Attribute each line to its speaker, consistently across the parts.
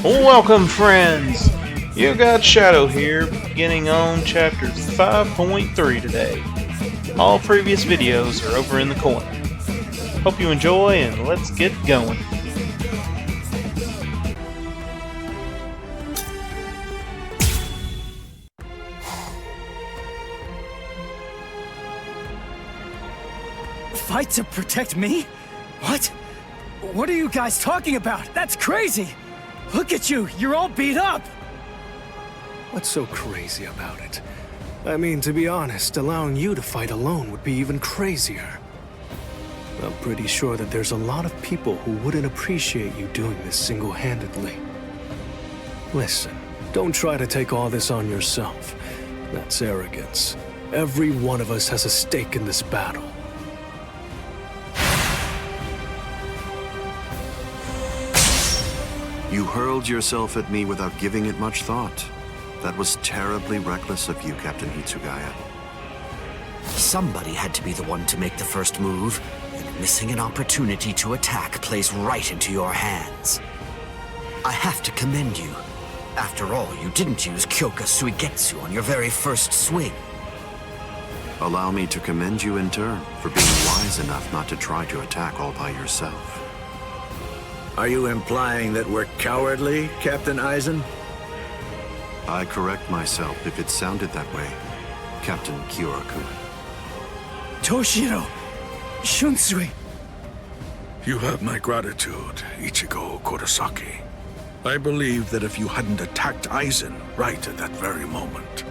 Speaker 1: Welcome, friends! You got Shadow here, beginning on chapter 5.3 today. All previous videos are over in the corner. Hope you enjoy, and let's get going.
Speaker 2: Fight to protect me? What? What are you guys talking about? That's crazy! Look at you, you're all beat up!
Speaker 3: What's so crazy about it? I mean, to be honest, allowing you to fight alone would be even crazier. I'm pretty sure that there's a lot of people who wouldn't appreciate you doing this single-handedly. Listen, don't try to take all this on yourself. That's arrogance. Every one of us has a stake in this battle.
Speaker 4: You hurled yourself at me without giving it much thought. That was terribly reckless of you, Captain Hitsugaya.
Speaker 5: Somebody had to be the one to make the first move, and missing an opportunity to attack plays right into your hands. I have to commend you. After all, you didn't use Kyoka Suigetsu on your very first swing.
Speaker 4: Allow me to commend you in turn for being wise enough not to try to attack all by yourself.
Speaker 6: Are you implying that we're cowardly, Captain Aizen?
Speaker 4: I correct myself if it sounded that way, Captain Kyoraku.
Speaker 2: Toshiro! Shunsui!
Speaker 7: You have my gratitude, Ichigo Kurosaki. I believe that if you hadn't attacked Aizen right at that very moment,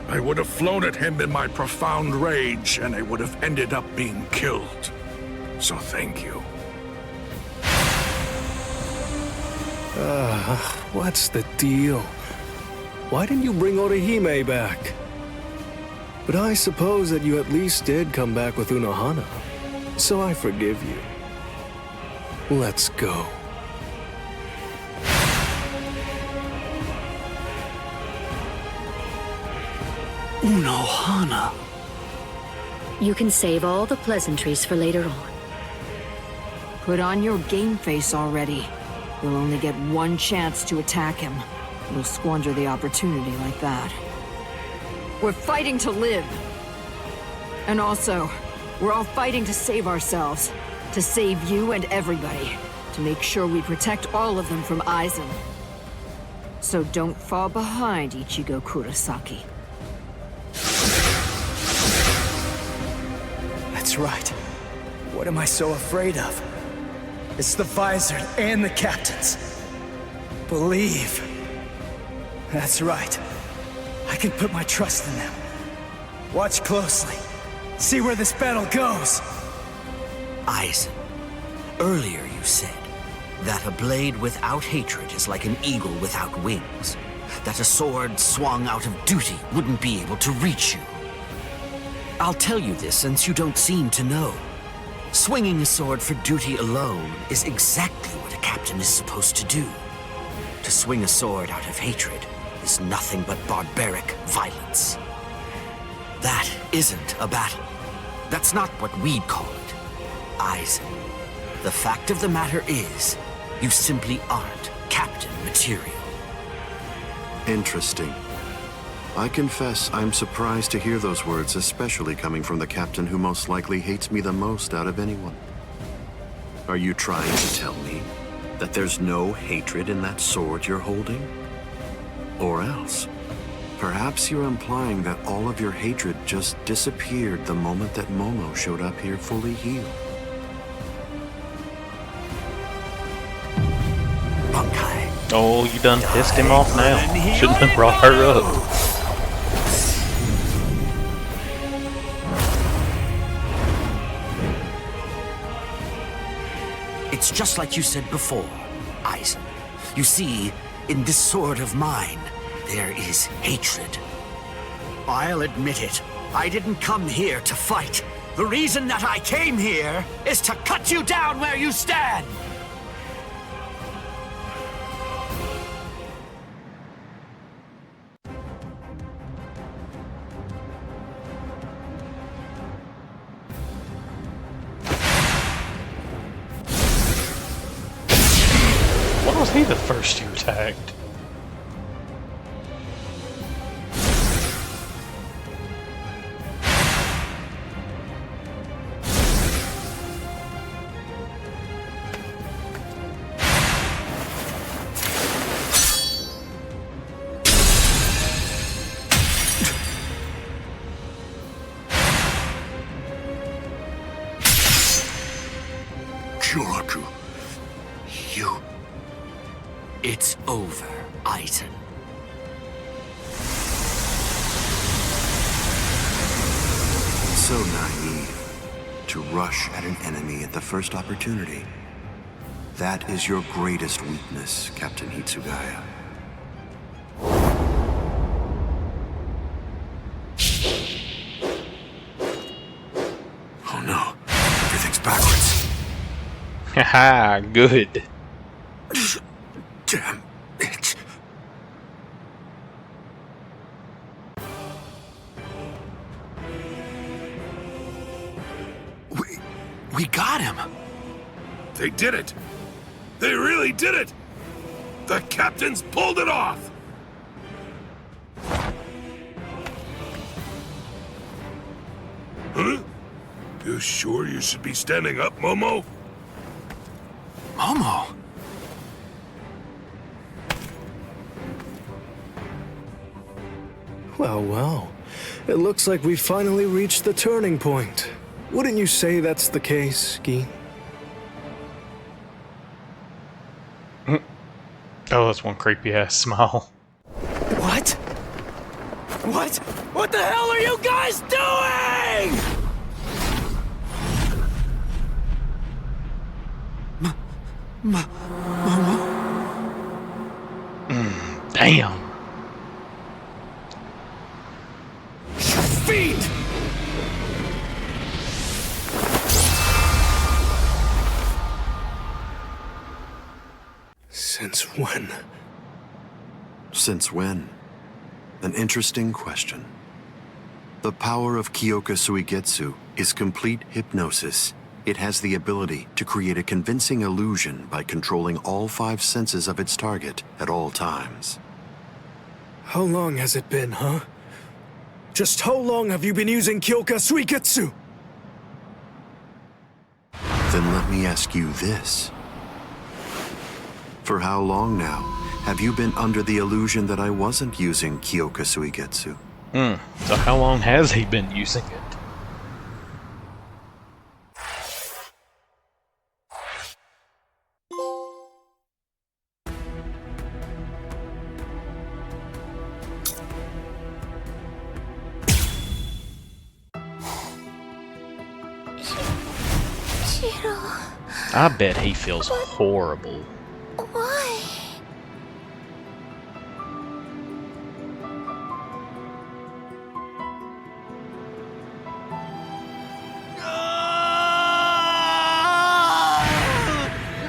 Speaker 7: I would have flown at him in my profound rage, and I would have ended up being killed. So thank you.
Speaker 3: What's the deal? Why didn't you bring Orihime back? But I suppose that you at least did come back with Unohana, so I forgive you. Let's go.
Speaker 2: Unohana.
Speaker 8: You can save all the pleasantries for later on.
Speaker 9: Put on your game face already. We'll only get one chance to attack him. We'll squander the opportunity like that. We're fighting to live. And also, we're all fighting to save ourselves. To save you and everybody. To make sure we protect all of them from Aizen. So don't fall behind, Ichigo Kurosaki.
Speaker 2: That's right. What am I so afraid of? It's the Visor and the captains. Believe. That's right. I can put my trust in them. Watch closely. See where this battle goes.
Speaker 5: Aizen, earlier you said that a blade without hatred is like an eagle without wings. That a sword swung out of duty wouldn't be able to reach you. I'll tell you this since you don't seem to know. Swinging a sword for duty alone is exactly what a captain is supposed to do. To swing a sword out of hatred is nothing but barbaric violence. That isn't a battle. That's not what we'd call it. Aizen, the fact of the matter is, you simply aren't captain material.
Speaker 4: Interesting. I confess I'm surprised to hear those words, especially coming from the captain who most likely hates me the most out of anyone. Are you trying to tell me that there's no hatred in that sword you're holding? Or else, perhaps you're implying that all of your hatred just disappeared the moment that Momo showed up here fully healed.
Speaker 5: Bunkai.
Speaker 1: Oh, you done pissed him off now. Shouldn't have brought her up.
Speaker 5: It's just like you said before, Aizen. You see, in this sword of mine, there is hatred. I'll admit it. I didn't come here to fight. The reason that I came here is to cut you down where you stand!
Speaker 1: he the first you attacked?
Speaker 4: Kyoraku, you...
Speaker 5: It's over, Aizen.
Speaker 4: So naive to rush at an enemy at the first opportunity. That is your greatest weakness, Captain Hitsugaya. Oh no, everything's backwards.
Speaker 1: Haha, good.
Speaker 4: Damn it. We got him.
Speaker 7: They did it! They really did it! The captains pulled it off! Huh? You sure you should be standing up, Momo?
Speaker 4: Momo!
Speaker 3: Well, well. It looks like we finally reached the turning point. Wouldn't you say that's the case, Gi?
Speaker 1: Oh, that's one creepy ass smile.
Speaker 2: What? What? What the hell are you guys doing?
Speaker 1: Damn.
Speaker 2: Feet!
Speaker 3: Since when?
Speaker 4: Since when? An interesting question. The power of Kyoka Suigetsu is complete hypnosis. It has the ability to create a convincing illusion by controlling all 5 senses of its target at all times.
Speaker 3: How long has it been, huh? Just how long have you been using Kyoka Suigetsu?
Speaker 4: Then let me ask you this. For how long now have you been under the illusion that I wasn't using Kyoka Suigetsu?
Speaker 1: So how long has he been using it? I bet he feels horrible.
Speaker 10: Why?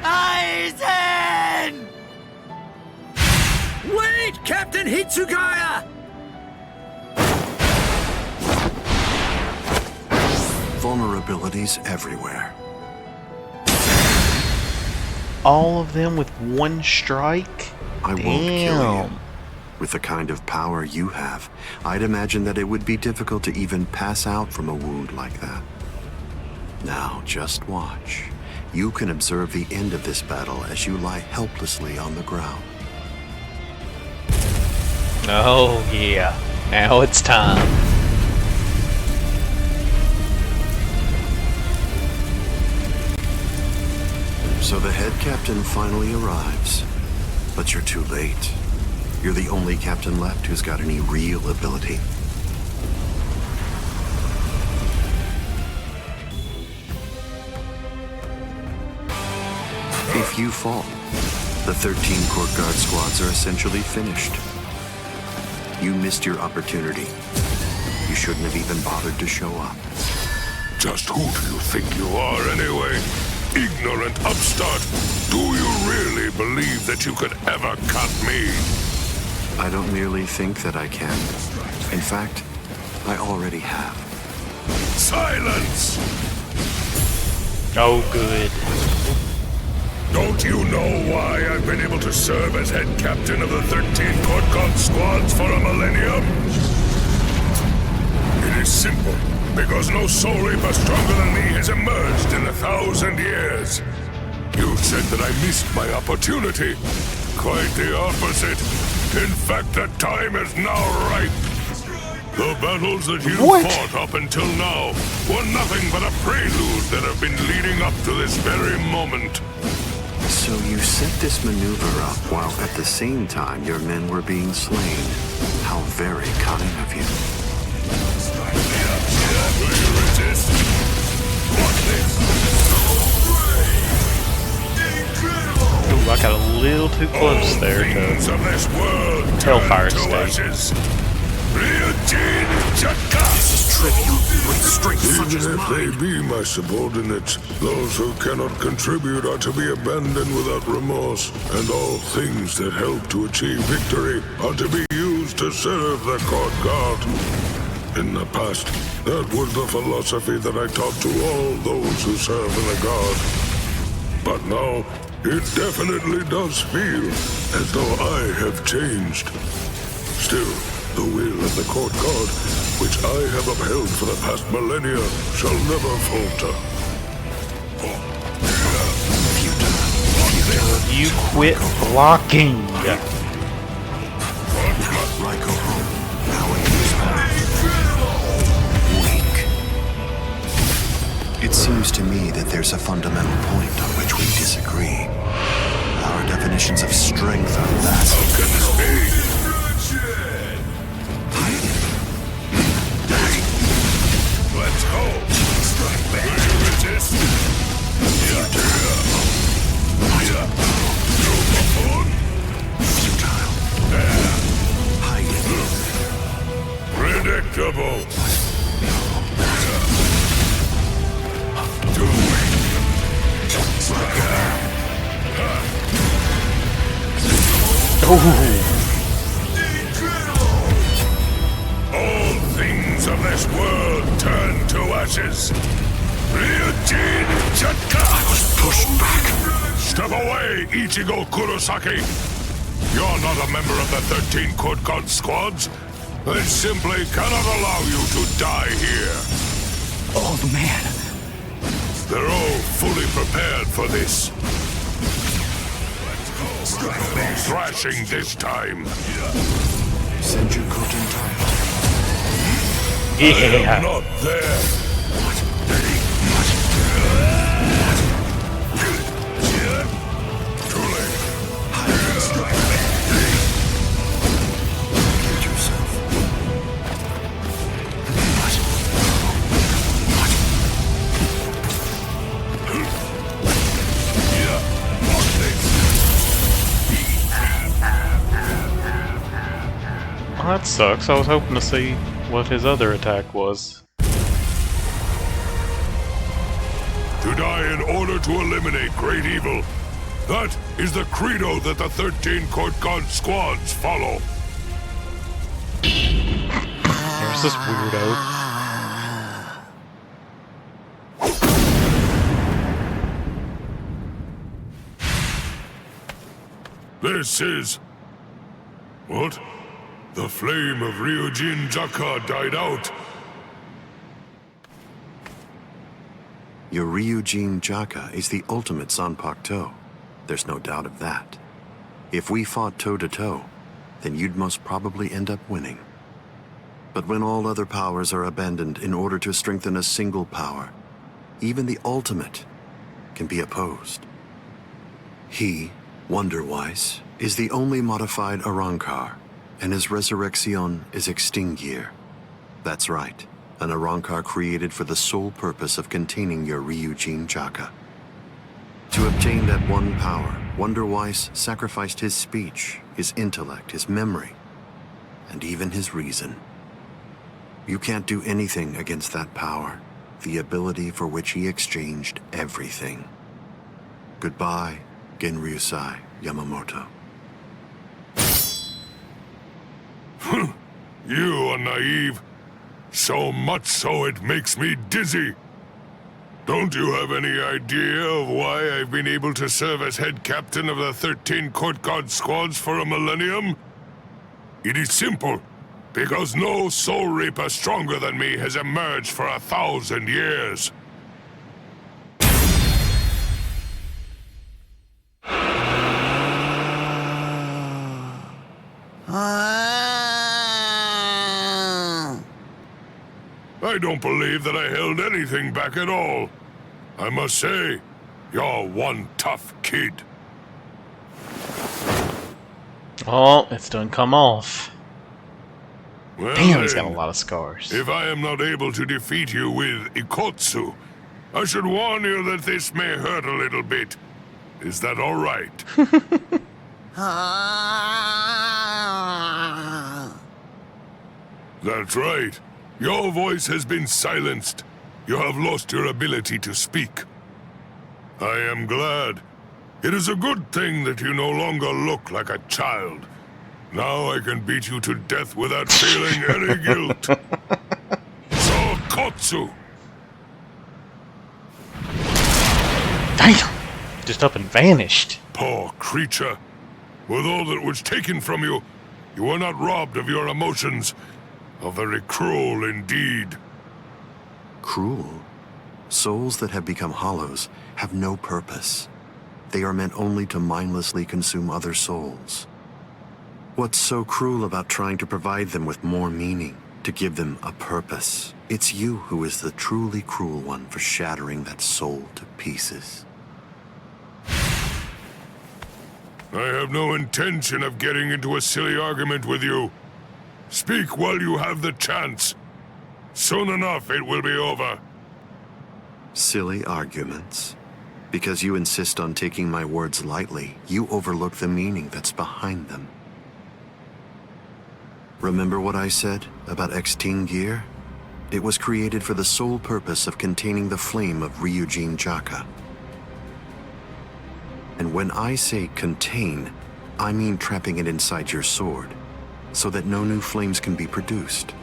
Speaker 2: Aizen! Wait, Captain Hitsugaya!
Speaker 4: Vulnerabilities everywhere.
Speaker 1: All of them with one strike?
Speaker 4: I won't kill you. With the kind of power you have, I'd imagine that it would be difficult to even pass out from a wound like that. Now, just watch. You can observe the end of this battle as you lie helplessly on the ground.
Speaker 1: Oh yeah, now it's time.
Speaker 4: So the head captain finally arrives, but you're too late. You're the only captain left who's got any real ability. If you fall, the 13 court guard squads are essentially finished. You missed your opportunity. You shouldn't have even bothered to show up.
Speaker 7: Just who do you think you are, anyway? Ignorant upstart! Do you really believe that you could ever cut me?
Speaker 4: I don't merely think that I can. In fact, I already have.
Speaker 7: Silence!
Speaker 1: Oh good.
Speaker 7: Don't you know why I've been able to serve as head captain of the 13 Court God squads for a millennium? It is simple. Because no soul reaper stronger than me has emerged in 1,000 years. You said that I missed my opportunity. Quite the opposite. In fact, the time is now ripe. The battles that you fought up until now were nothing but a prelude that have been leading up to this very moment.
Speaker 4: So you set this maneuver up while at the same time your men were being slain. How very cunning of you.
Speaker 7: Will you resist? Watch this!
Speaker 1: Ooh, I got a little too close there to Hellfire State.
Speaker 4: This is trivial, but strength such as
Speaker 7: Even if they
Speaker 4: mine.
Speaker 7: be my subordinates, those who cannot contribute are to be abandoned without remorse, and all things that help to achieve victory are to be used to serve the Court Guard. In the past, that was the philosophy that I taught to all those who serve in the Guard. But now, it definitely does feel as though I have changed. Still, the will of the Court Guard, which I have upheld for the past millennia, shall never falter.
Speaker 1: You quit blocking.
Speaker 4: It seems to me that there's a fundamental point on which we disagree. Our definitions of strength are vast.
Speaker 7: How can this be? Let's go! Will you resist? You buffoon! There! Predictable! All things of this world turn to ashes. Ryujin Chatka!
Speaker 4: I was pushed back.
Speaker 7: Step away, Ichigo Kurosaki! You're not a member of the 13 Court God squads. They simply cannot allow you to die here.
Speaker 2: Old man.
Speaker 7: They're all fully prepared for this. Thrashing this time.
Speaker 4: Send your coat in time.
Speaker 7: I am not there. Too late.
Speaker 1: Well, that sucks. I was hoping to see what his other attack was.
Speaker 7: To die in order to eliminate great evil. That is the credo that the 13 Court God squads follow.
Speaker 1: There's this weirdo.
Speaker 7: This is... What? The flame of Ryujin Jaka died out.
Speaker 4: Your Ryujin Jaka is the ultimate Zanpakuto. There's no doubt of that. If we fought toe-to-toe, then you'd most probably end up winning. But when all other powers are abandoned in order to strengthen a single power, even the ultimate can be opposed. He, Wonderwise, is the only modified Arrancar, and his resurrection is Extinguir. That's right, an Arrancar created for the sole purpose of containing your Ryujin Jaka. To obtain that one power, Wonderwise sacrificed his speech, his intellect, his memory, and even his reason. You can't do anything against that power, the ability for which he exchanged everything. Goodbye, Genryusai Yamamoto.
Speaker 7: You are naive. So much so it makes me dizzy. Don't you have any idea of why I've been able to serve as head captain of the 13 court guard squads for a millennium? It is simple. Because no soul reaper stronger than me has emerged for 1,000 years. I don't believe that I held anything back at all. I must say, you're one tough kid.
Speaker 1: Oh, it's done come off.
Speaker 7: Well,
Speaker 1: Damn, he's got a
Speaker 7: then,
Speaker 1: lot of scars.
Speaker 7: if I am not able to defeat you with Ikotsu, I should warn you that this may hurt a little bit. Is that all right? That's right. Your voice has been silenced. You have lost your ability to speak. I am glad. It is a good thing that you no longer look like a child. Now I can beat you to death without feeling any guilt. So, Kotsu!
Speaker 1: Damn! Just up and vanished.
Speaker 7: Poor creature. With all that was taken from you, you were not robbed of your emotions. How very cruel indeed.
Speaker 4: Cruel? Souls that have become hollows have no purpose. They are meant only to mindlessly consume other souls. What's so cruel about trying to provide them with more meaning, to give them a purpose? It's you who is the truly cruel one for shattering that soul to pieces.
Speaker 7: I have no intention of getting into a silly argument with you. Speak while you have the chance. Soon enough, it will be over.
Speaker 4: Silly arguments? Because you insist on taking my words lightly, you overlook the meaning that's behind them. Remember what I said about X-Teen gear? It was created for the sole purpose of containing the flame of Ryujin Jaka. And when I say contain, I mean trapping it inside your sword, so that no new flames can be produced.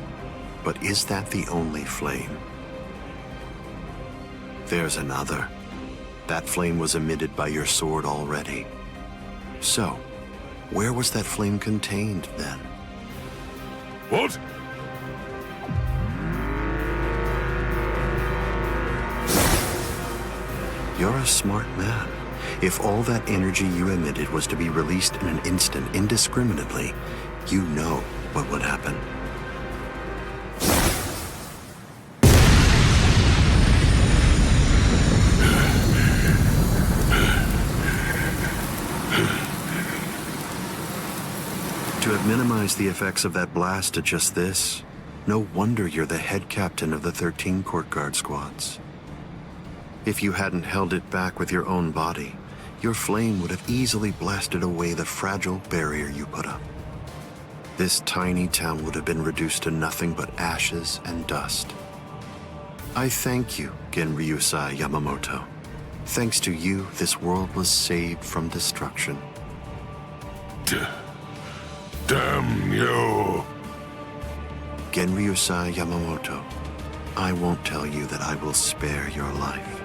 Speaker 4: But is that the only flame? There's another. That flame was emitted by your sword already. So, where was that flame contained then?
Speaker 7: What?
Speaker 4: You're a smart man. If all that energy you emitted was to be released in an instant indiscriminately, you know what would happen. To have minimized the effects of that blast to just this, no wonder you're the head captain of the 13 court guard squads. If you hadn't held it back with your own body, your flame would have easily blasted away the fragile barrier you put up. This tiny town would have been reduced to nothing but ashes and dust. I thank you, Genryusai Yamamoto. Thanks to you, this world was saved from destruction.
Speaker 7: Damn you.
Speaker 4: Genryusai Yamamoto, I won't tell you that I will spare your life.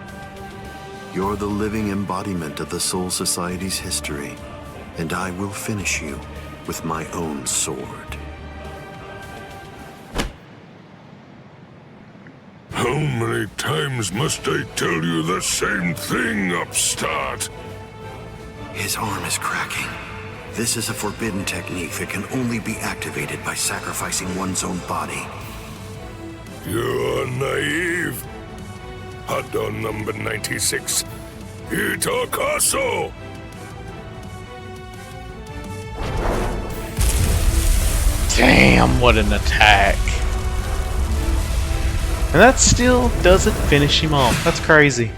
Speaker 4: You're the living embodiment of the Soul Society's history, and I will finish you with my own sword.
Speaker 7: How many times must I tell you the same thing, upstart?
Speaker 4: His arm is cracking. This is a forbidden technique that can only be activated by sacrificing one's own body.
Speaker 7: You're naive. Hado number 96. Itokaso!
Speaker 1: Damn, what an attack. And that still doesn't finish him off. That's crazy.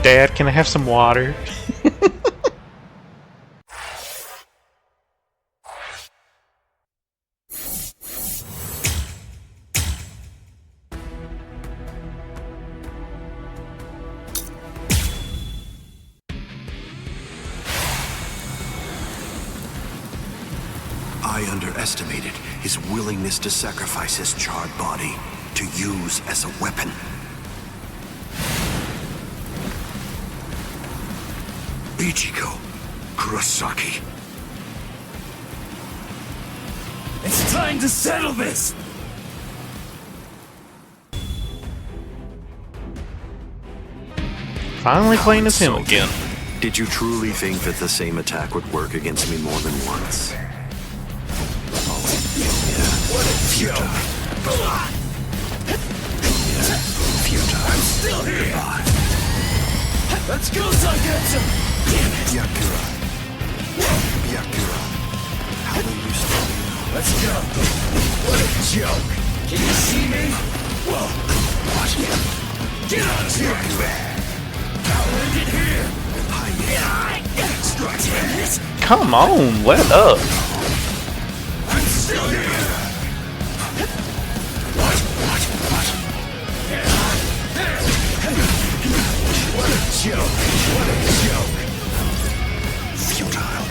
Speaker 1: Dad, can I have some water?
Speaker 4: I I underestimated his willingness to sacrifice his charred body to use as a weapon. Ichigo Kurosaki.
Speaker 2: It's time to settle this!
Speaker 1: Finally playing as him again.
Speaker 4: Did you truly think that the same attack would work against me more than once?
Speaker 2: What a joke!
Speaker 4: Futile.
Speaker 2: I'm still here! Let's go, Zangetsu! Damn it!
Speaker 4: Byakura. Byakura. How will you stop me?
Speaker 2: Let's go! What a joke! Can you see me? Whoa! Watch me! Get out of here! I'll end it here!
Speaker 1: Come on, let up.
Speaker 2: I'm still here! What a joke! What a joke!
Speaker 4: Futile.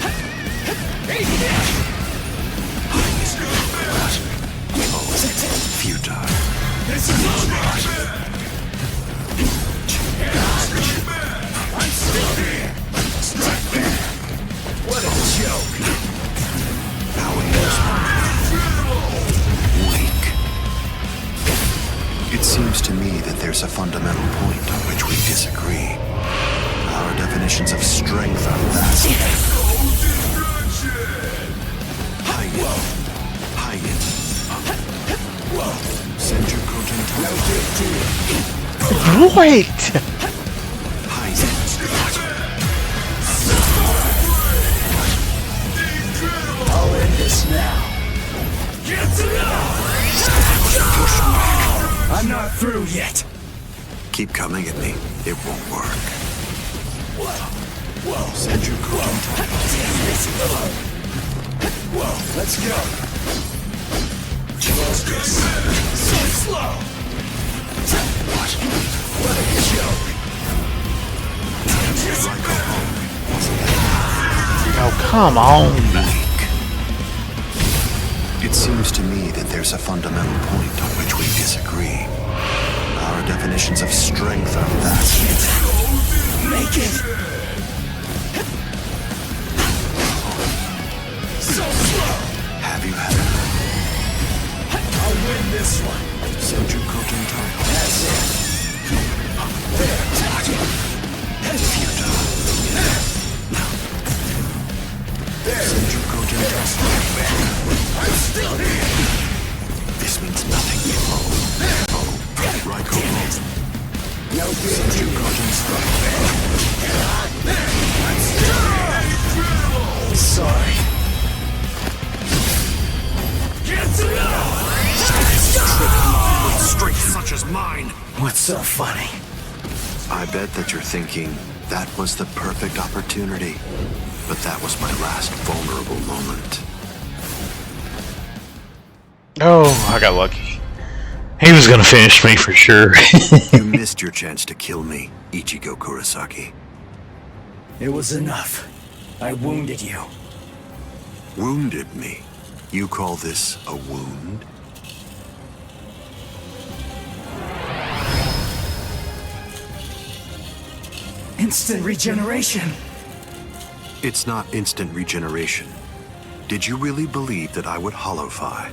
Speaker 4: Futile.
Speaker 2: This is over! I'm still here! Strike back! What a joke!
Speaker 4: How weak. It seems to me that there's a fundamental point on which we disagree. Our definitions of strength are vast. Hide.
Speaker 2: Whoa!
Speaker 4: Senju Koten.
Speaker 2: No big deal!
Speaker 1: What?
Speaker 2: I'll end this now! Get to I'm not through yet!
Speaker 4: Keep coming at me. It won't work.
Speaker 2: Whoa!
Speaker 4: Senju Koten.
Speaker 2: Whoa! Let's go! Focus! So slow! What a joke!
Speaker 1: Oh, come on.
Speaker 4: It seems to me that there's a fundamental point on which we disagree. Our definitions of strength are vast.
Speaker 2: Make it! So slow!
Speaker 4: Have you had enough?
Speaker 2: I'll win this one!
Speaker 4: Senju Koten title.
Speaker 2: That's it! There!
Speaker 4: Futile.
Speaker 2: There!
Speaker 4: Senju Koten title.
Speaker 2: I'm still here!
Speaker 4: This means nothing. Raiko.
Speaker 2: No big
Speaker 4: Senju
Speaker 2: deal!
Speaker 4: Koten strike.
Speaker 2: I'm still here! Sorry. Get to
Speaker 4: With strength such as mine.
Speaker 2: What's so funny?
Speaker 4: I bet that you're thinking, that was the perfect opportunity. But that was my last vulnerable moment.
Speaker 1: Oh, I got lucky. He was gonna finish me for sure.
Speaker 4: You missed your chance to kill me, Ichigo Kurosaki.
Speaker 2: It was enough. I wounded you.
Speaker 4: Wounded me? You call this a wound?
Speaker 2: Instant regeneration!
Speaker 4: It's not instant regeneration. Did you really believe that I would holofy?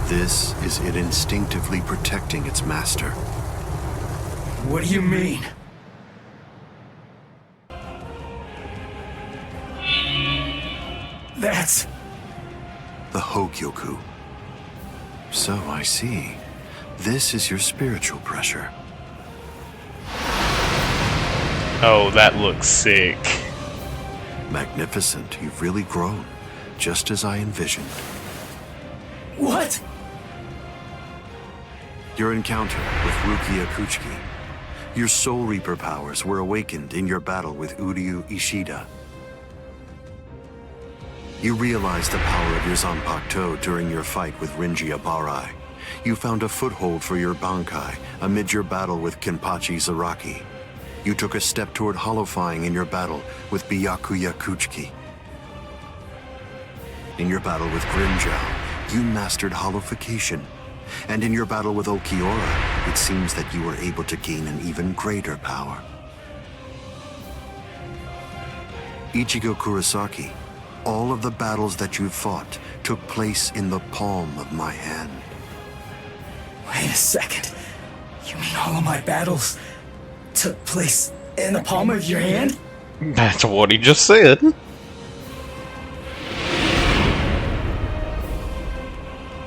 Speaker 4: This is it instinctively protecting its master.
Speaker 2: What do you mean? That's...
Speaker 4: The Hogyoku. So I see. This is your spiritual pressure.
Speaker 1: Oh, that looks sick.
Speaker 4: Magnificent. You've really grown. Just as I envisioned.
Speaker 2: What?
Speaker 4: Your encounter with Rukia Kuchiki. Your Soul Reaper powers were awakened in your battle with Uryu Ishida. You realized the power of your Zanpakuto during your fight with Rinji Abarai. You found a foothold for your Bankai amid your battle with Kenpachi Zaraki. You took a step toward holofying in your battle with Byakuya Kuchiki. In your battle with Grimmjow, you mastered holofication. And in your battle with Okiura, it seems that you were able to gain an even greater power. Ichigo Kurosaki, all of the battles that you fought took place in the palm of my hand.
Speaker 2: Wait a second. You mean all of my battles took place in the palm of your hand?
Speaker 1: That's what he just said.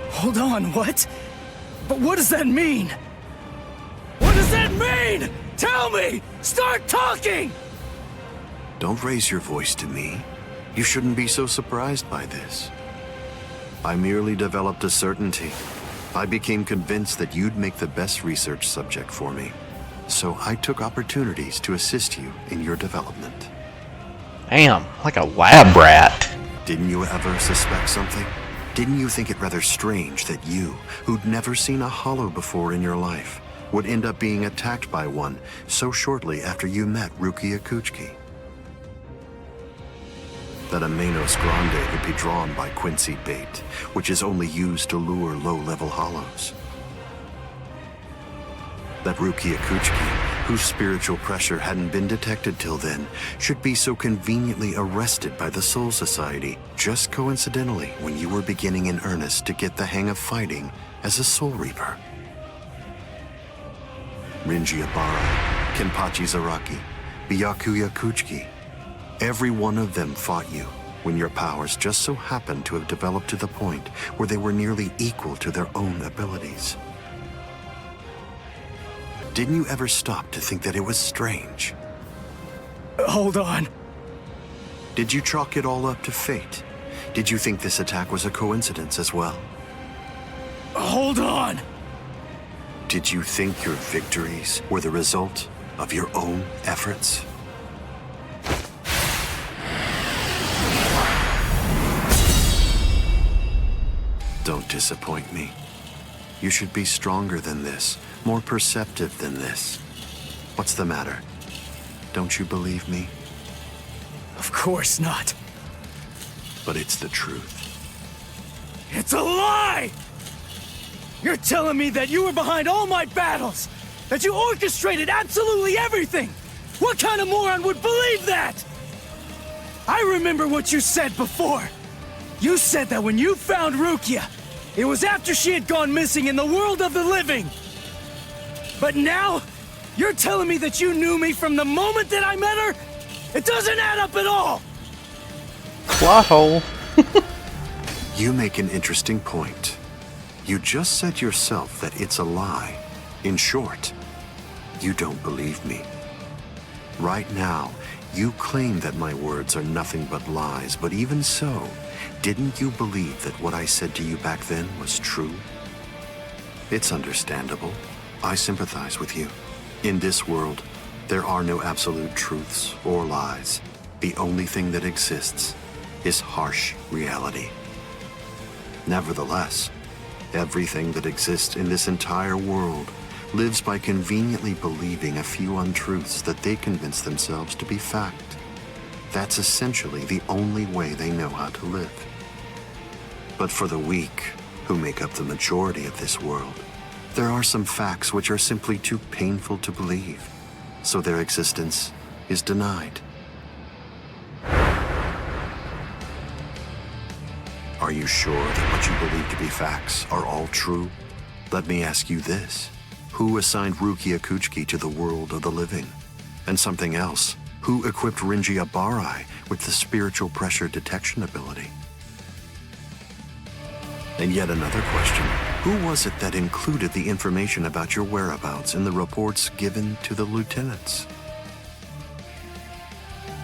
Speaker 2: Hold on, what? But what does that mean? What does that mean? Tell me! Start talking!
Speaker 4: Don't raise your voice to me. You shouldn't be so surprised by this. I merely developed a certainty. I became convinced that you'd make the best research subject for me. So I took opportunities to assist you in your development.
Speaker 1: Damn, like a lab rat.
Speaker 4: Didn't you ever suspect something? Didn't you think it rather strange that you, who'd never seen a hollow before in your life, would end up being attacked by one so shortly after you met Rukia Kuchiki? That a Manos Grande could be drawn by Quincy bait, which is only used to lure low-level hollows. That Rukia Kuchiki, whose spiritual pressure hadn't been detected till then, should be so conveniently arrested by the Soul Society just coincidentally when you were beginning in earnest to get the hang of fighting as a Soul Reaper. Rinji Ibarra, Kenpachi Zaraki, Byakuya Kuchiki, every one of them fought you when your powers just so happened to have developed to the point where they were nearly equal to their own abilities. Didn't you ever stop to think that it was strange?
Speaker 2: Hold on.
Speaker 4: Did you chalk it all up to fate? Did you think this attack was a coincidence as well?
Speaker 2: Hold on!
Speaker 4: Did you think your victories were the result of your own efforts? Don't disappoint me. You should be stronger than this, more perceptive than this. What's the matter? Don't you believe me?
Speaker 2: Of course not.
Speaker 4: But it's the truth.
Speaker 2: It's a lie! You're telling me that you were behind all my battles! That you orchestrated absolutely everything! What kind of moron would believe that? I remember what you said before. You said that when you found Rukia, it was after she had gone missing in the world of the living. But now, you're telling me that you knew me from the moment that I met her? It doesn't add up at all!
Speaker 1: Plot hole.
Speaker 4: You make an interesting point. You just said yourself that it's a lie. In short, you don't believe me. Right now, you claim that my words are nothing but lies, but even so, didn't you believe that what I said to you back then was true? It's understandable. I sympathize with you. In this world, there are no absolute truths or lies. The only thing that exists is harsh reality. Nevertheless, everything that exists in this entire world lives by conveniently believing a few untruths that they convince themselves to be fact. That's essentially the only way they know how to live. But for the weak, who make up the majority of this world, there are some facts which are simply too painful to believe, so their existence is denied. Are you sure that what you believe to be facts are all true? Let me ask you this. Who assigned Rukia Kuchiki to the world of the living? And something else. Who equipped Rinji Ibarra with the spiritual pressure detection ability? And yet another question. Who was it that included the information about your whereabouts in the reports given to the lieutenants?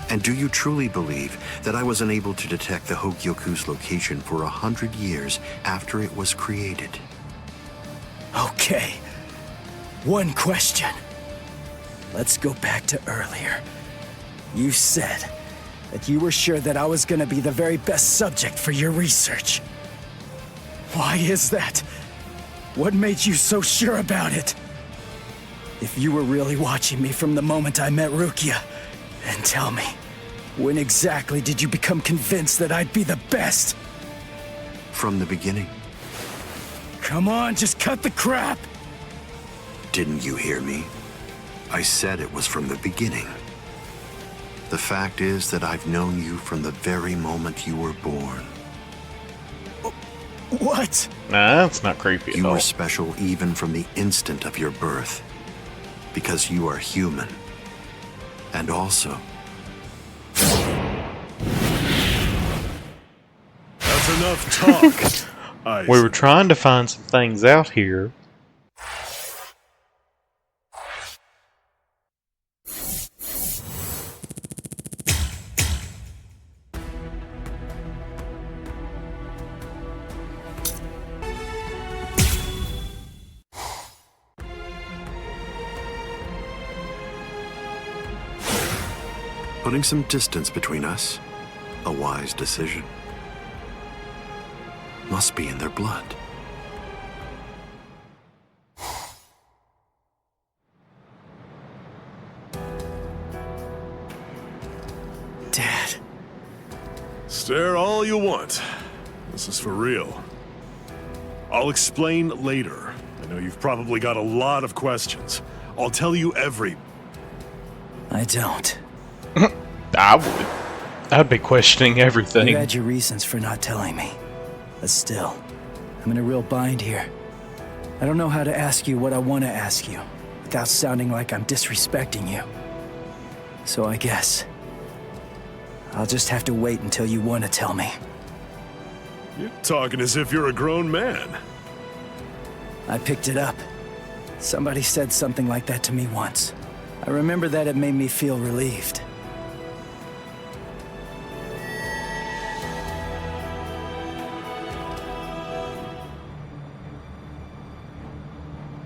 Speaker 4: And do you truly believe that I was unable to detect the Hogyoku's location for 100 years after it was created?
Speaker 2: Okay. One question. Let's go back to earlier. You said that you were sure that I was gonna be the very best subject for your research. Why is that? What made you so sure about it? if you were really watching me from the moment I met Rukia, then tell me, when exactly did you become convinced that I'd be the best?
Speaker 4: From the beginning.
Speaker 2: Come on, just cut the crap!
Speaker 4: Didn't you hear me? I said it was from the beginning. The fact is that I've known you from the very moment you were born.
Speaker 2: What?
Speaker 1: Nah, that's not creepy at
Speaker 4: You
Speaker 1: all.
Speaker 4: were special even from the instant of your birth. Because you are human. And also...
Speaker 10: That's enough talk.
Speaker 1: We were trying to find some things out here.
Speaker 4: Putting some distance between us, a wise decision. Must be in their blood.
Speaker 2: Dad.
Speaker 10: Stare all you want. This is for real. I'll explain later. I know you've probably got a lot of questions. I'll tell you every...
Speaker 2: I don't.
Speaker 1: I would. I'd be questioning everything.
Speaker 2: You had your reasons for not telling me. But still, I'm in a real bind here. I don't know how to ask you what I want to ask you, without sounding like I'm disrespecting you. So I guess... I'll just have to wait until you want to tell me.
Speaker 10: You're talking as if you're a grown man.
Speaker 2: I picked it up. Somebody said something like that to me once. I remember that it made me feel relieved.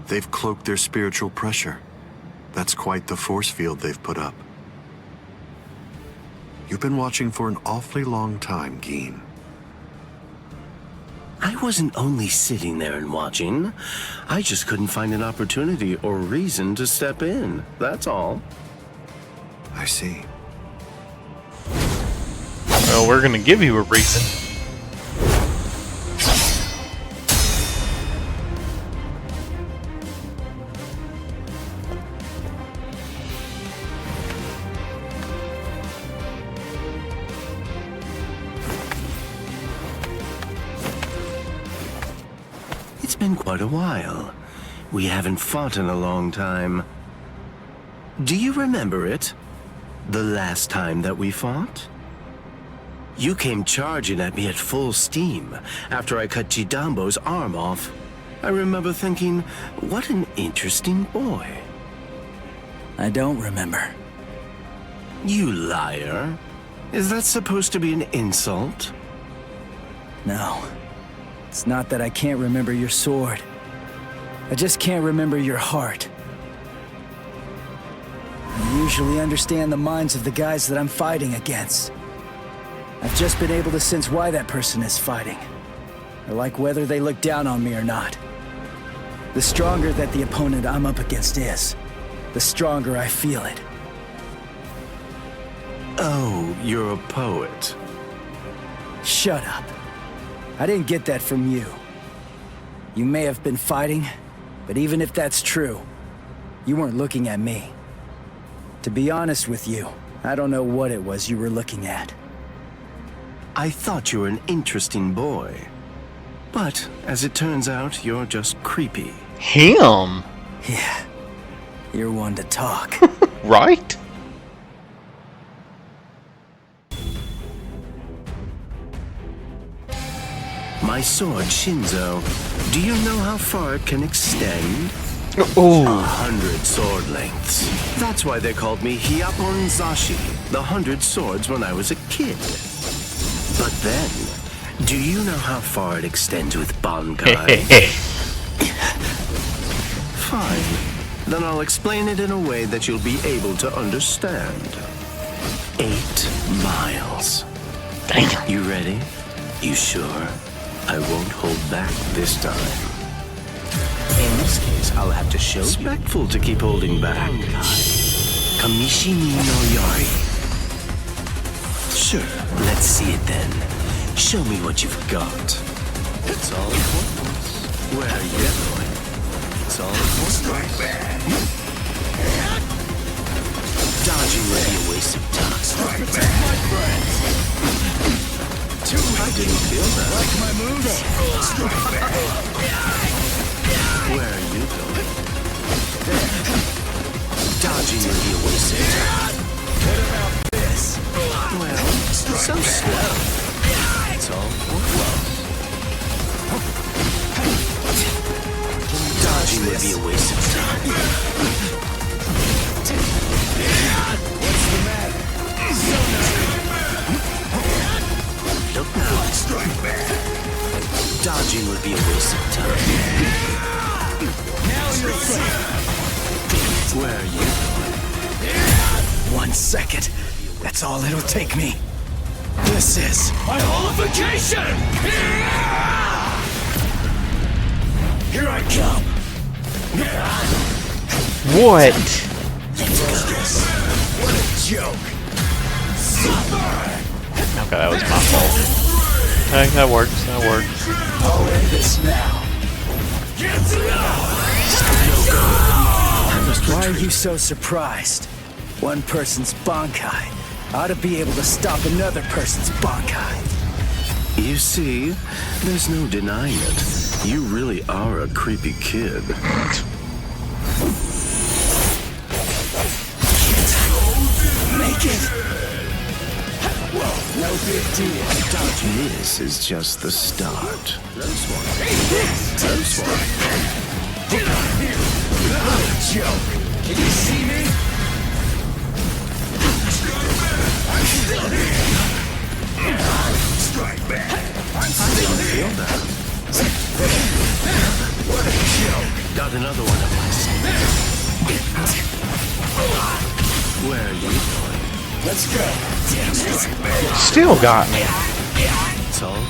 Speaker 4: They've cloaked their spiritual pressure. That's quite the force field they've put up. You've been watching for an awfully long time, Geen.
Speaker 11: I wasn't only sitting there and watching. I just couldn't find an opportunity or reason to step in. That's all.
Speaker 4: I see.
Speaker 1: Well, we're gonna give you a reason.
Speaker 11: It's been quite a while. We haven't fought in a long time. Do you remember it? The last time that we fought? You came charging at me at full steam after I cut Chidambo's arm off. I remember thinking, what an interesting boy.
Speaker 2: I don't remember.
Speaker 11: You liar. Is that supposed to be an insult?
Speaker 2: No. It's not that I can't remember your sword. I just can't remember your heart. I usually understand the minds of the guys that I'm fighting against. I've just been able to sense why that person is fighting. I like whether they look down on me or not. The stronger that the opponent I'm up against is, the stronger I feel it.
Speaker 11: Oh, you're a poet.
Speaker 2: Shut up. I didn't get that from you. You may have been fighting, but even if that's true, you weren't looking at me. To be honest with you, I don't know what it was you were looking at.
Speaker 11: I thought you were an interesting boy. But, as it turns out, you're just creepy.
Speaker 1: Him?
Speaker 2: Yeah. You're one to talk.
Speaker 1: Right?
Speaker 11: My sword, Shinzo, do you know how far it can extend?
Speaker 1: Ooh.
Speaker 11: 100 sword lengths. That's why they called me Hyapon Zashi, the 100 swords when I was a kid. But then, do you know how far it extends with Bankai? Fine. Then I'll explain it in a way that you'll be able to understand. 8 miles.
Speaker 1: Damn.
Speaker 11: You ready? You sure? I won't hold back this time. In this case, I'll have to show respectful to keep holding back. Kamishi ni no Yari. Sure, let's see it then. Show me what you've got. It's all important. Where are you going? It's all important. Dodging will be a waste of time.
Speaker 2: Protect my friends.
Speaker 11: I didn't feel that.
Speaker 2: Like my moves?
Speaker 11: Where are you going? Dodging will be a waste of time.
Speaker 2: What about this?
Speaker 11: Well, so slow. It's all worthwhile. Dodging would be a waste of time.
Speaker 2: What's the matter?
Speaker 11: Look now. Dodging would be a waste of time.
Speaker 2: Now you're safe.
Speaker 11: Where are you going?
Speaker 2: 1 second. That's all it'll take me. This is my holification! Here I come.
Speaker 1: What?
Speaker 2: What a joke.
Speaker 1: Okay, that was my fault. Hey, that works. That works.
Speaker 2: I'll end this now. Why are you so surprised? One person's Bankai ought to be able to stop another person's Bankai.
Speaker 11: You see, there's no denying it. You really are a creepy kid.
Speaker 2: Make it! Whoa, no big deal.
Speaker 11: Dodging this is just the start.
Speaker 2: Close one. Get out of here! What a joke! Can you see me? I'm still here! Strike back! I'm still here! What a joke!
Speaker 11: Got another one up my sleeve. Where are you going?
Speaker 2: Let's go! Strike back!
Speaker 1: Still got me.
Speaker 11: It's all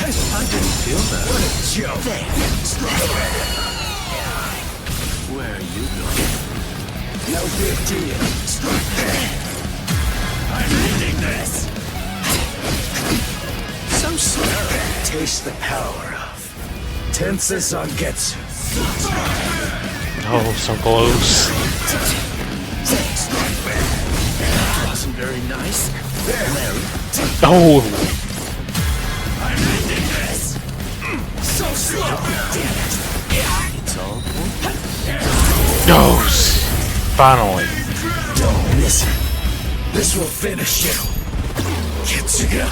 Speaker 11: I didn't feel that.
Speaker 2: What a joke! Strike back!
Speaker 11: Where are you going?
Speaker 2: No big deal! Strike back! I'm ending this!
Speaker 11: So slow.
Speaker 2: Taste the power of Tensei Zangetsu.
Speaker 1: Oh, so close.
Speaker 11: Wasn't very nice. Larry.
Speaker 1: Oh,
Speaker 2: I'm ending this! So slow! Damn it!
Speaker 11: It's all
Speaker 1: no. Finally.
Speaker 2: Don't miss it. This will finish you. Kitsuga.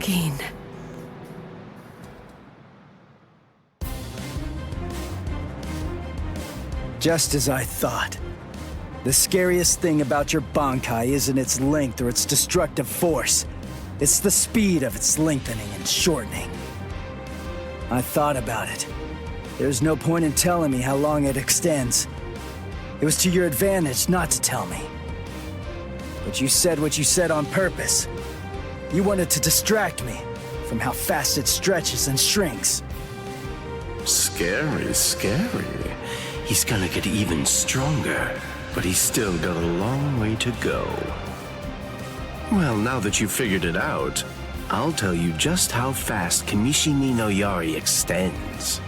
Speaker 9: Keen.
Speaker 2: Just as I thought. The scariest thing about your Bankai isn't its length or its destructive force. It's the speed of its lengthening and shortening. I thought about it. There's no point in telling me how long it extends. It was to your advantage not to tell me. But you said what you said on purpose. You wanted to distract me from how fast it stretches and shrinks.
Speaker 11: scary, scary. He's gonna get even stronger, but he's still got a long way to go. Well, now that you've figured it out, I'll tell you just how fast Kamishimi no Yari extends.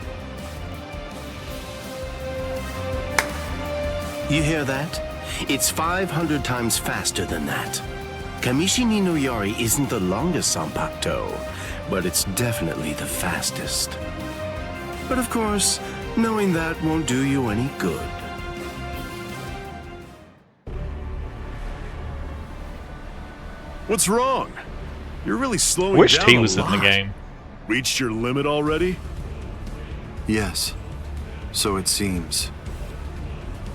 Speaker 11: You hear that? It's 500 times faster than that. Kamishimi no Yari isn't the longest Sanpakuto, but it's definitely the fastest. But of course, knowing that won't do you any good.
Speaker 10: What's wrong? You're really slowing
Speaker 1: Wished
Speaker 10: down
Speaker 1: he
Speaker 10: a
Speaker 1: was in the
Speaker 10: lot.
Speaker 1: game.
Speaker 10: Reached your limit already?
Speaker 4: Yes, so it seems.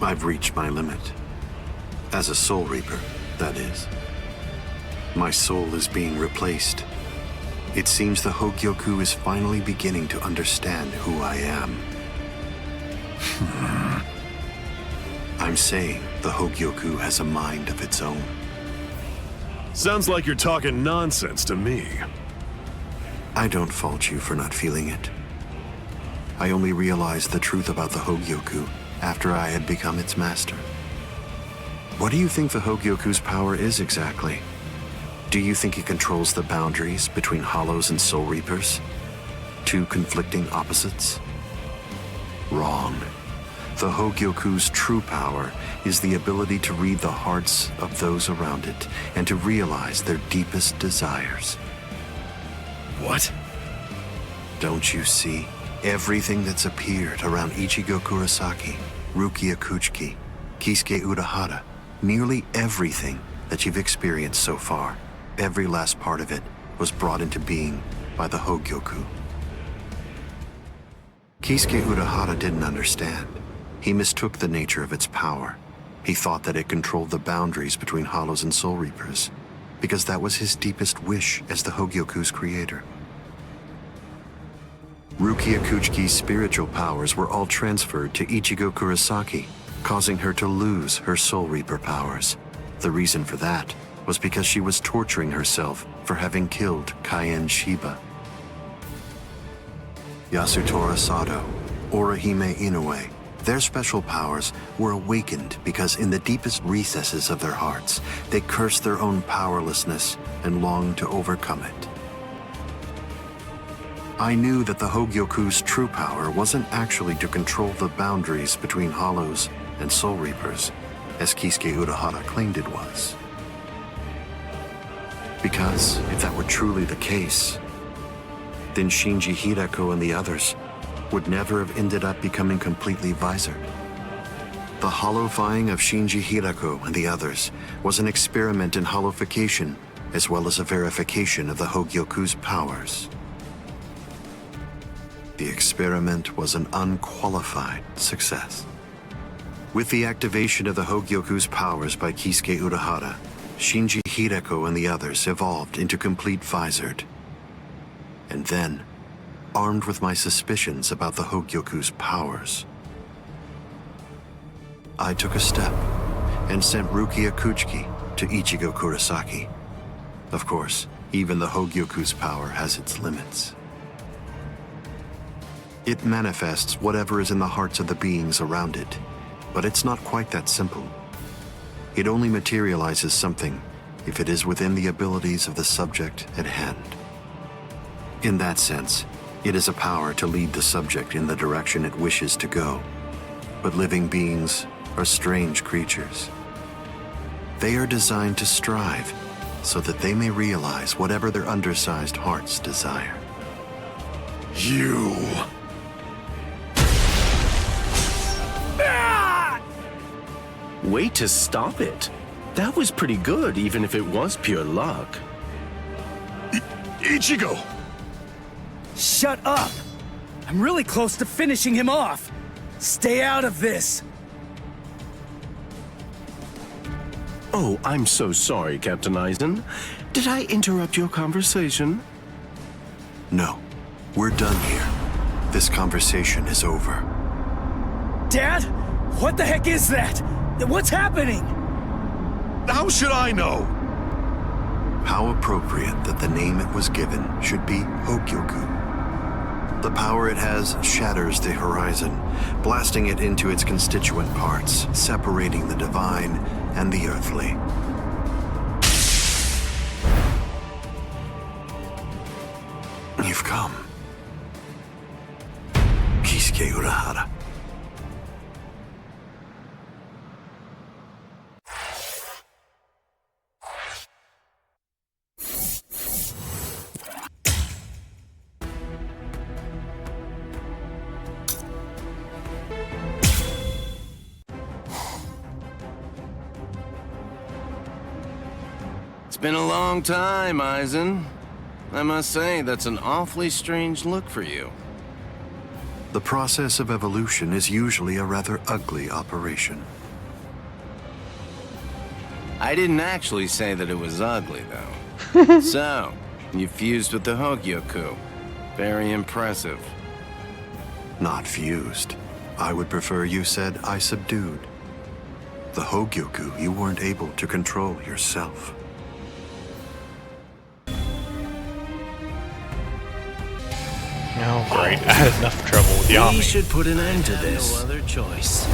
Speaker 4: I've reached my limit. As a Soul Reaper, that is. My soul is being replaced. It seems the Hogyoku is finally beginning to understand who I am. I'm saying the Hogyoku has a mind of its own.
Speaker 10: Sounds like you're talking nonsense to me.
Speaker 4: I don't fault you for not feeling it. I only realized the truth about the Hogyoku after I had become its master. What do you think the Hogyoku's power is exactly? Do you think it controls the boundaries between Hollows and Soul Reapers? Two conflicting opposites? Wrong. The Hogyoku's true power is the ability to read the hearts of those around it and to realize their deepest desires.
Speaker 10: What?
Speaker 4: Don't you see? Everything that's appeared around Ichigo Kurosaki, Rukia Kuchiki, Kisuke Urahara, nearly everything that you've experienced so far, every last part of it was brought into being by the Hogyoku. Kisuke Urahara didn't understand. He mistook the nature of its power. He thought that it controlled the boundaries between Hollows and Soul Reapers, because that was his deepest wish as the Hogyoku's creator. Rukia Kuchiki's spiritual powers were all transferred to Ichigo Kurosaki, causing her to lose her Soul Reaper powers. The reason for that was because she was torturing herself for having killed Kaien Shiba. Yasutora Sado, Orihime Inoue, their special powers were awakened because in the deepest recesses of their hearts, they cursed their own powerlessness and longed to overcome it. I knew that the Hogyoku's true power wasn't actually to control the boundaries between Hollows and Soul Reapers, as Kisuke Urahara claimed it was. Because if that were truly the case, then Shinji Hideko and the others would never have ended up becoming completely visored. The hollowifying of Shinji Hideko and the others was an experiment in hollowification, as well as a verification of the Hogyoku's powers. The experiment was an unqualified success. With the activation of the Hogyoku's powers by Kisuke Urahara, Shinji Hideko and the others evolved into complete visored. And then, armed with my suspicions about the Hogyoku's powers, I took a step and sent Rukia Kuchiki to Ichigo Kurosaki. Of course, even the Hogyoku's power has its limits. It manifests whatever is in the hearts of the beings around it, but it's not quite that simple. It only materializes something if it is within the abilities of the subject at hand. In that sense, it is a power to lead the subject in the direction it wishes to go. But living beings are strange creatures. They are designed to strive so that they may realize whatever their undersized hearts desire.
Speaker 10: You...
Speaker 11: Way to stop it. That was pretty good, even if it was pure luck.
Speaker 10: Ichigo!
Speaker 2: Shut up! I'm really close to finishing him off! Stay out of this!
Speaker 11: Oh, I'm so sorry, Captain Eisen. Did I interrupt your conversation?
Speaker 4: No, we're done here. This conversation is over.
Speaker 2: Dad? What the heck is that? What's happening?
Speaker 10: How should I know?
Speaker 4: How appropriate that the name it was given should be Hogyoku. The power it has shatters the horizon, blasting it into its constituent parts, separating the divine and the earthly. You've come. Kisuke Urahara.
Speaker 11: It's been a long time, Eisen. I must say, that's an awfully strange look for you.
Speaker 4: The process of evolution is usually a rather ugly operation.
Speaker 11: I didn't actually say that it was ugly, though. So, You fused with the Hogyoku. Very impressive.
Speaker 4: Not fused. I would prefer you said I subdued. The Hogyoku you weren't able to control yourself.
Speaker 1: Oh, great. I had enough trouble with Yami.
Speaker 11: We should put an end to this. No other choice.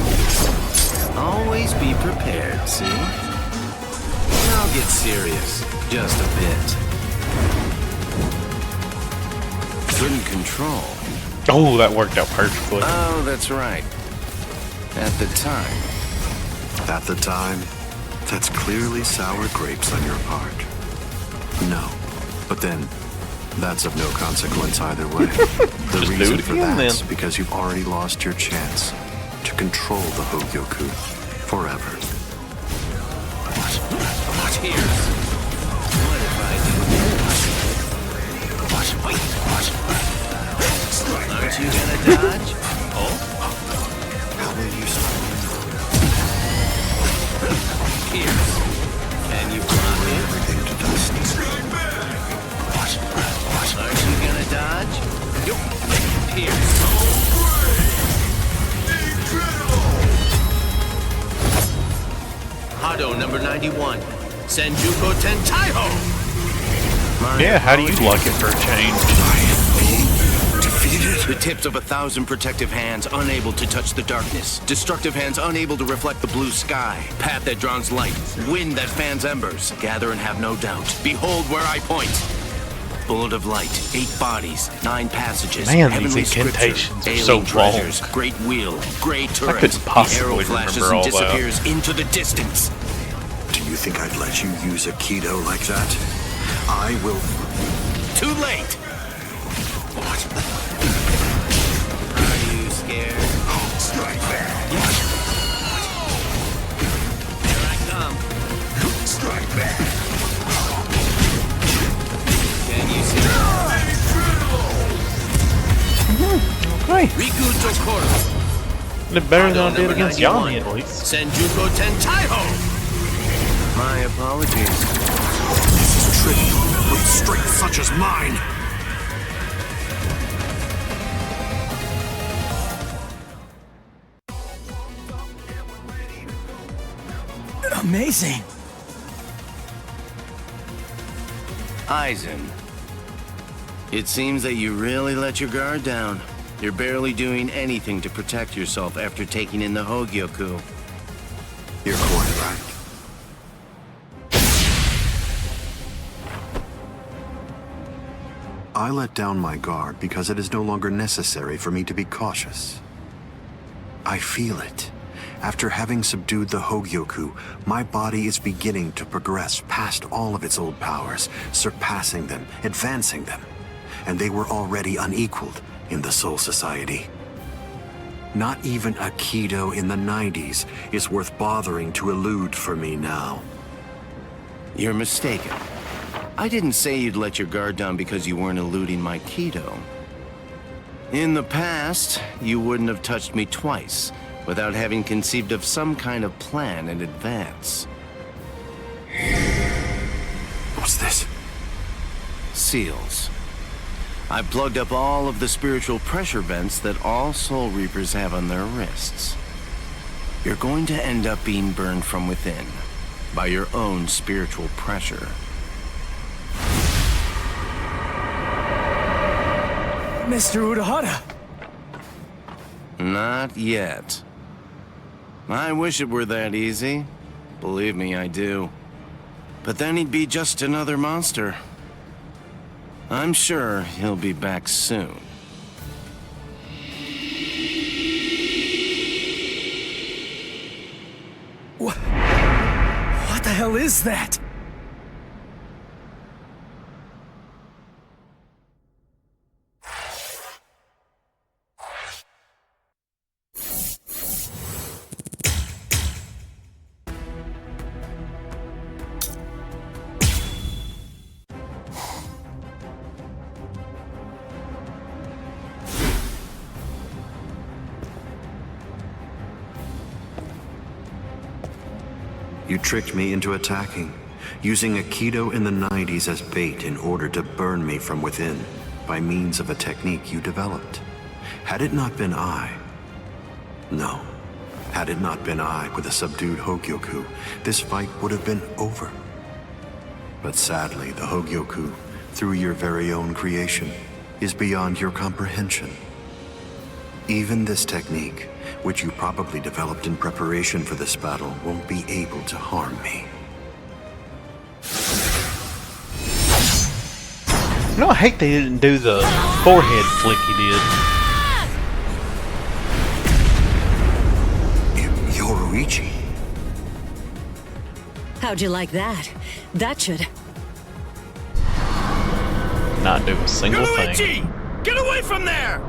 Speaker 11: Always be prepared, see? I'll get serious. Just a bit. Couldn't control.
Speaker 1: Oh, that worked out perfectly.
Speaker 11: Oh, that's right. At the time.
Speaker 4: At the time, that's clearly sour grapes on your part. No, but then, that's of no consequence either way. The reason for that is because you've already lost your chance to control the Hogyoku forever.
Speaker 11: What here? What if I do this? What? Wait, what? Aren't you gonna dodge? Oh?
Speaker 4: How will you stop?
Speaker 11: Here. Can you block me?
Speaker 4: Everything to dust.
Speaker 11: What? Aren't you gonna dodge? Yup. Here. Hado number 91. Senjuko Tentaiho!
Speaker 1: Yeah, how do you like it for a change?
Speaker 11: The tips of 1,000 protective hands unable to touch the darkness. Destructive hands unable to reflect the blue sky. Path that draws light. Wind that fans embers. Gather and have no doubt. Behold where I point. Bullet of light. 8 bodies. 9 passages.
Speaker 1: Man,
Speaker 11: heavenly
Speaker 1: these incantations are
Speaker 11: alien
Speaker 1: so long.
Speaker 11: treasures. Great wheel. Gray turret.
Speaker 1: couldn't possibly
Speaker 11: the arrow flashes
Speaker 1: remember
Speaker 11: and
Speaker 1: all
Speaker 11: disappears into the distance.
Speaker 4: Do you think I'd let you use a Kido like that? I will...
Speaker 11: Too late! What? Are you scared?
Speaker 4: Oh, strike back.
Speaker 11: Here I come.
Speaker 4: Strike back.
Speaker 11: Can you see?
Speaker 1: Okay.
Speaker 11: Riku Tokoro.
Speaker 1: Did better than I did against Yami, at least.
Speaker 11: Senjuko Tentaiho! My apologies.
Speaker 4: This is tricky with strength such as mine.
Speaker 2: Amazing.
Speaker 11: Aizen. It seems that you really let your guard down. You're barely doing anything to protect yourself after taking in the Hogyoku.
Speaker 4: You're quite right. I let down my guard because it is no longer necessary for me to be cautious. I feel it. After having subdued the Hogyoku, my body is beginning to progress past all of its old powers, surpassing them, advancing them. And they were already unequaled in the Soul Society. Not even a Kido in the 90s is worth bothering to elude for me now.
Speaker 11: You're mistaken. I didn't say you'd let your guard down because you weren't eluding my Kido. In the past, you wouldn't have touched me twice without having conceived of some kind of plan in advance.
Speaker 4: What's this?
Speaker 11: Seals. I've plugged up all of the spiritual pressure vents that all Soul Reapers have on their wrists. You're going to end up being burned from within by your own spiritual pressure.
Speaker 2: Mr. Urahara!
Speaker 11: Not yet. I wish it were that easy. Believe me, I do. But then he'd be just another monster. I'm sure he'll be back soon.
Speaker 2: What the hell is that?
Speaker 4: You tricked me into attacking, using Aikido in the 90s as bait in order to burn me from within by means of a technique you developed. Had it not been I... No. Had it not been I with a subdued Hogyoku, this fight would have been over. But sadly, the Hogyoku, through your very own creation, is beyond your comprehension. Even this technique, which you probably developed in preparation for this battle, won't be able to harm me.
Speaker 1: No, I hate they didn't do the forehead flick he did.
Speaker 4: Yoruichi.
Speaker 8: How'd you like that? That should...
Speaker 1: Not do a single thing.
Speaker 6: Yoruichi! Get away from there!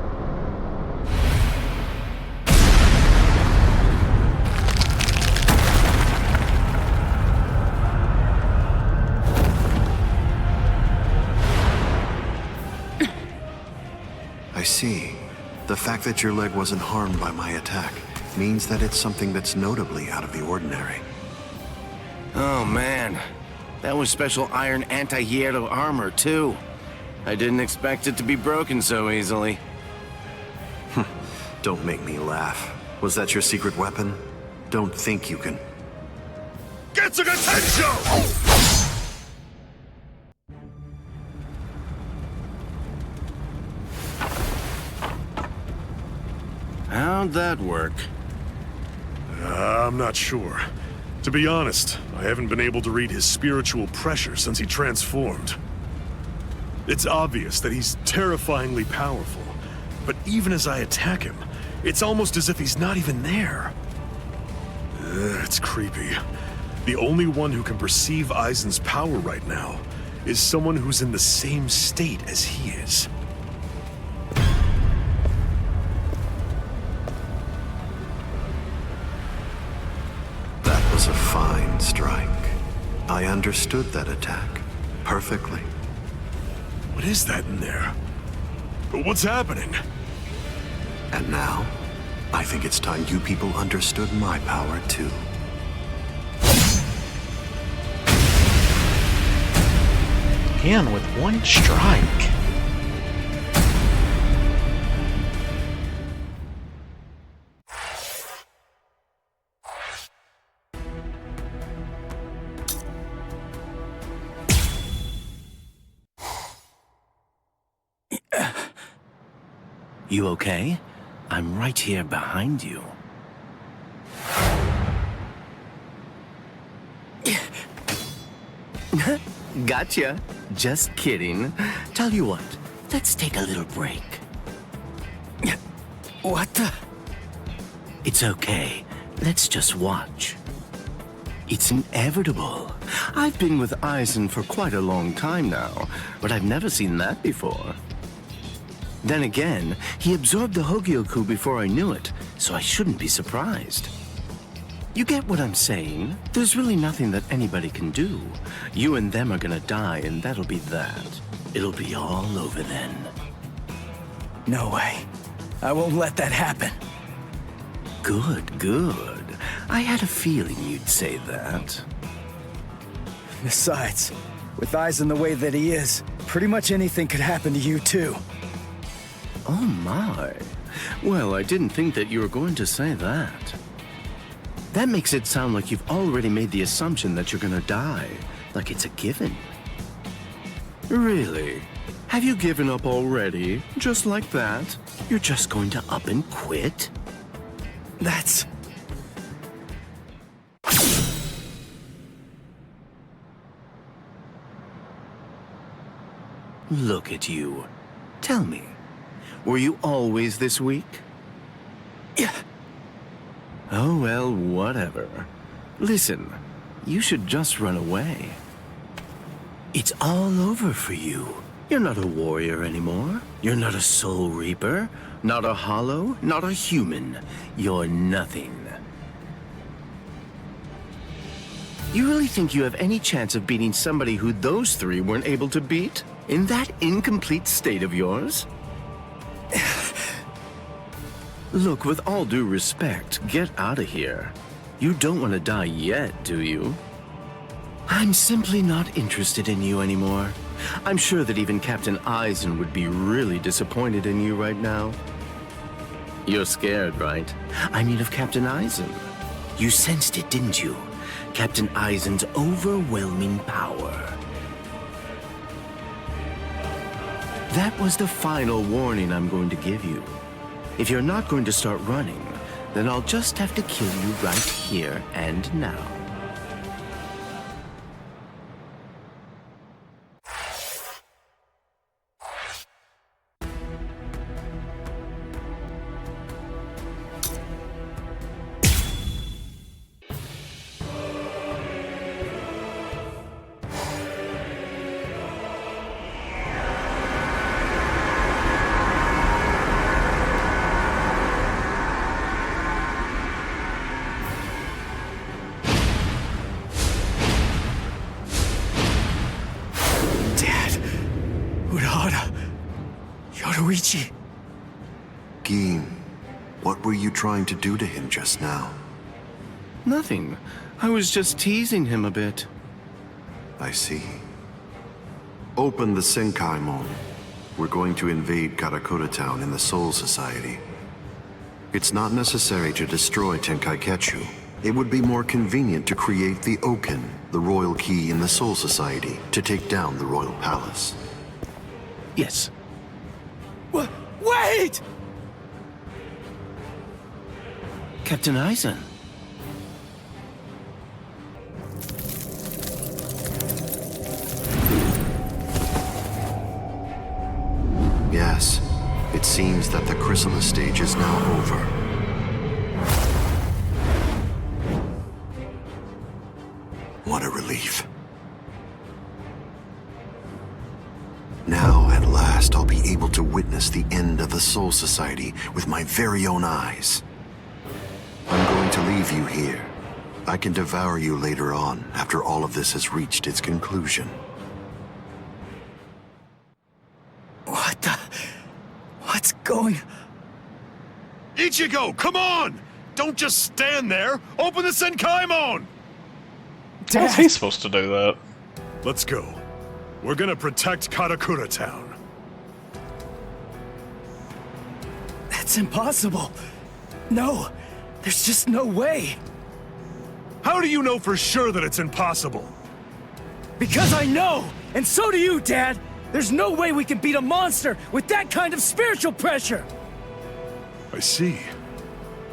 Speaker 4: I see. The fact that your leg wasn't harmed by my attack means that it's something that's notably out of the ordinary.
Speaker 11: Oh man, that was special iron anti-hierro armor too. I didn't expect it to be broken so easily.
Speaker 4: Don't make me laugh. Was that your secret weapon? Don't think you can...
Speaker 10: Getsuga Tensho!
Speaker 11: How'd that work?
Speaker 10: I'm not sure. To be honest, I haven't been able to read his spiritual pressure since he transformed. It's obvious that he's terrifyingly powerful, but even as I attack him, it's almost as if he's not even there. It's creepy. The only one who can perceive Aizen's power right now is someone who's in the same state as he is.
Speaker 4: That was a fine strike. I understood that attack perfectly.
Speaker 10: What is that in there? What's happening?
Speaker 4: And now, I think it's time you people understood my power too.
Speaker 1: Again with one strike.
Speaker 11: You okay? I'm right here behind you. Gotcha. Just kidding. Tell you what, let's take a little break.
Speaker 2: What the?
Speaker 11: It's okay. Let's just watch. It's inevitable. I've been with Aizen for quite a long time now, but I've never seen that before. Then again, he absorbed the Hogyoku before I knew it, so I shouldn't be surprised. You get what I'm saying? There's really nothing that anybody can do. You and them are gonna die, and that'll be that. It'll be all over then.
Speaker 2: No way. I won't let that happen.
Speaker 11: Good, good. I had a feeling you'd say that.
Speaker 2: Besides, with Aizen the way that he is, pretty much anything could happen to you too.
Speaker 11: Oh my. Well, I didn't think that you were going to say that. That makes it sound like you've already made the assumption that you're gonna die, like it's a given. Really? Have you given up already? Just like that? You're just going to up and quit?
Speaker 2: That's...
Speaker 11: Look at you. Tell me, were you always this weak?
Speaker 2: Yeah.
Speaker 11: Oh, well, whatever. Listen, you should just run away. It's all over for you. You're not a warrior anymore. You're not a soul reaper, not a hollow, not a human. You're nothing. You really think you have any chance of beating somebody who those three weren't able to beat? In that incomplete state of yours? Look, with all due respect, get out of here. You don't want to die yet, do you? I'm simply not interested in you anymore. I'm sure that even Captain Eisen would be really disappointed in you right now. You're scared, right? I mean of Captain Eisen. You sensed it, didn't you? Captain Eisen's overwhelming power. That was the final warning I'm going to give you. If you're not going to start running, then I'll just have to kill you right here and now.
Speaker 2: Yoruichi.
Speaker 4: Gin, what were you trying to do to him just now?
Speaker 11: Nothing. I was just teasing him a bit.
Speaker 4: I see. Open the Senkaimon. We're going to invade Karakura Town in the Soul Society. It's not necessary to destroy Tenkaiketsu. It would be more convenient to create the Oken, the royal key in the Soul Society, to take down the royal palace.
Speaker 11: Yes.
Speaker 2: Wait!
Speaker 11: Captain Eisen.
Speaker 4: Yes, it seems that the chrysalis stage is now over. What a relief. Now, at last, I'll be able to witness the end of the Soul Society with my very own eyes. I'm going to leave you here. I can devour you later on, after all of this has reached its conclusion.
Speaker 2: What's going...
Speaker 10: Ichigo, come on! Don't just stand there! Open the Senkaimon!
Speaker 1: How's he supposed to do that?
Speaker 10: Let's go. We're gonna protect Karakura Town.
Speaker 2: That's impossible. No, there's just no way.
Speaker 10: How do you know for sure that it's impossible?
Speaker 2: Because I know! And so do you, Dad! There's no way we can beat a monster with that kind of spiritual pressure!
Speaker 10: I see.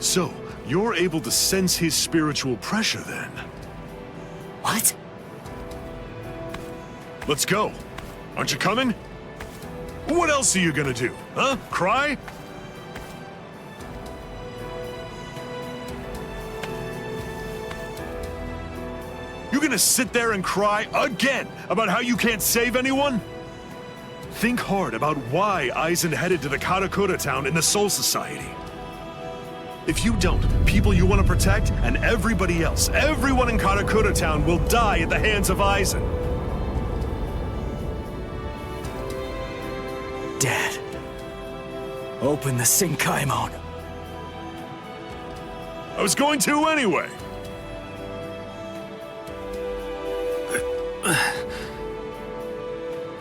Speaker 10: So, you're able to sense his spiritual pressure then?
Speaker 2: What?
Speaker 10: Let's go. Aren't you coming? What else are you gonna do? Huh? Cry? You gonna sit there and cry again about how you can't save anyone? Think hard about why Eisen headed to the Karakura Town in the Soul Society. If you don't, people you want to protect and everybody else, everyone in Karakura Town will die at the hands of Eisen.
Speaker 2: Dad, open the Senkaimon.
Speaker 10: I was going to anyway.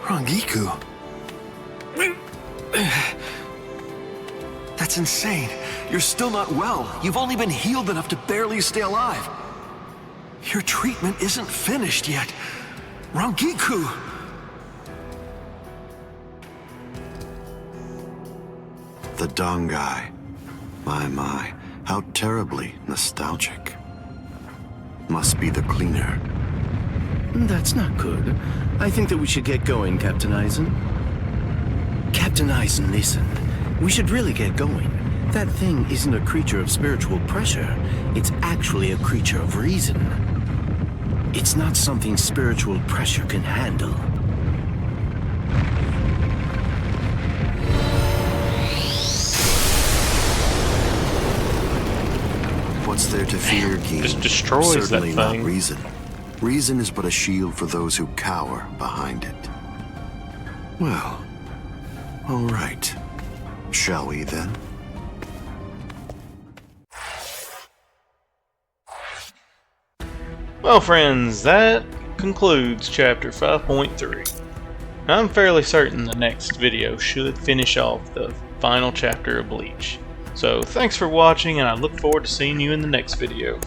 Speaker 3: Rangiku. That's insane. You're still not well. You've only been healed enough to barely stay alive. Your treatment isn't finished yet. Rangiku!
Speaker 4: The Dangai. My, how terribly nostalgic. Must be the cleaner.
Speaker 11: That's not good. I think that we should get going, Captain Eisen. Captain Eisen, listen. We should really get going. That thing isn't a creature of spiritual pressure. It's actually a creature of reason. It's not something spiritual pressure can handle.
Speaker 4: What's there to fear, Gin?
Speaker 1: Just destroys
Speaker 4: Certainly
Speaker 1: that
Speaker 4: not
Speaker 1: thing.
Speaker 4: reason. Reason is but a shield for those who cower behind it. Well, all right. Shall we then?
Speaker 1: Well, friends, that concludes chapter 5.3. I'm fairly certain the next video should finish off the final chapter of Bleach. So thanks for watching, and I look forward to seeing you in the next video.